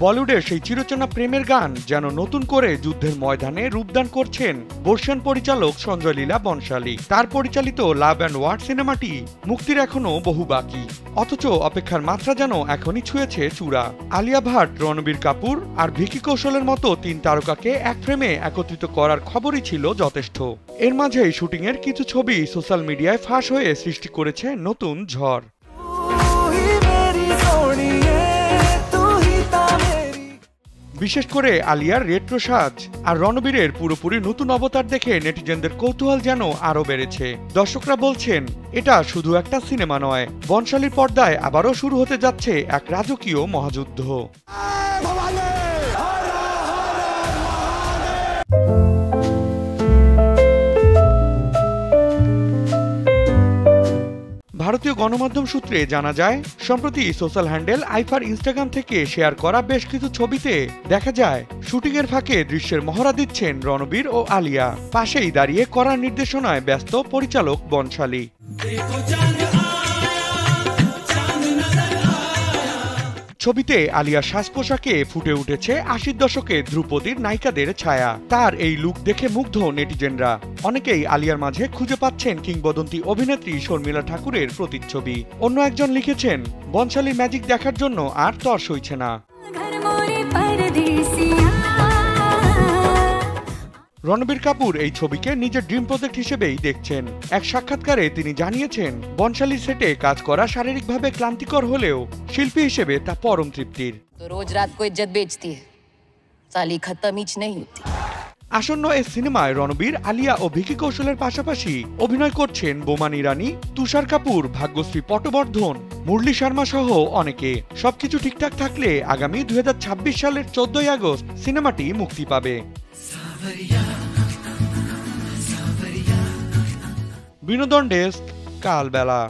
বলিউডের সেই চিরচেনা প্রেমের গান যেন নতুন করে যুদ্ধের ময়দানে রূপদান করছেন বর্ষিয়ান পরিচালক সঞ্জয় লীলা বনশালী। তার পরিচালিত লাভ অ্যান্ড ওয়ার সিনেমাটি মুক্তির এখনো বহু বাকি, অথচ অপেক্ষার মাত্রা যেন এখনই ছুঁয়েছে চূড়া। আলিয়া ভাট, রণবীর কাপুর আর ভিকি কৌশলের মতো ৩ তারকাকে এক ফ্রেমে একত্রিত করার খবরই ছিল যথেষ্ট। এর মাঝেই শুটিংয়ের কিছু ছবি সোশ্যাল মিডিয়ায় ফাঁস হয়ে সৃষ্টি করেছে নতুন ঝড়। বিশেষ করে আলিয়ার রেট্রো সাজ আর রণবীরের পুরোপুরি নতুন অবতার দেখে নেটিজেনদের কৌতূহল যেন আরও বেড়েছে। দর্শকরা বলছেন, এটা শুধু একটা সিনেমা নয়, বনশালীর পর্দায় আবারও শুরু হতে যাচ্ছে এক রাজকীয় মহাযুদ্ধ। ভারতীয় গণমাধ্যম সূত্রে জানা যায়, সম্প্রতি সোশ্যাল হ্যান্ডেল আইফার ইনস্টাগ্রাম থেকে শেয়ার করা বেশ কিছু ছবিতে দেখা যায় শুটিংয়ের ফাঁকে দৃশ্যের মহড়া দিচ্ছেন রণবীর ও আলিয়া। পাশেই দাঁড়িয়ে করার নির্দেশনায় ব্যস্ত পরিচালক বনশালী। ছবিতে আলিয়ার সাজ পোশাকে ফুটে উঠেছে ৮০ দশকে ধ্রুপদীর নায়িকাদের ছায়া। তার এই লুক দেখে মুগ্ধ নেটিজেনরা। অনেকেই আলিয়ার মাঝে খুঁজে পাচ্ছেন কিংবদন্তি অভিনেত্রী শর্মিলা ঠাকুরের প্রতিচ্ছবি। অন্য একজন লিখেছেন, বনশালীর ম্যাজিক দেখার জন্য আর তর সইছে না। রণবীর কাপুর এই ছবিকে নিজের ড্রিম প্রজেক্ট হিসেবেই দেখছেন। এক সাক্ষাৎকারে তিনি জানিয়েছেন, বনশালীর সেটে কাজ করা শারীরিকভাবে ক্লান্তিকর হলেও শিল্পী হিসেবে তা পরম তৃপ্তির। রোজ রাত কো ইজ্জত বেচতি হ্যায়, সালি খতম হিচ নেই হতি। আসন্ন এই সিনেমায় রণবীর, আলিয়া ও ভিকি কৌশলের পাশাপাশি অভিনয় করছেন বোমান ইরানি, তুষার কাপুর, ভাগ্যশ্রী পটবর্ধন, মুরলী শর্মা সহ অনেকে। সবকিছু ঠিকঠাক থাকলে আগামী 2026 সালের 14 আগস্ট সিনেমাটি মুক্তি পাবে। বিনোদন ডেস্ক, কালবেলা।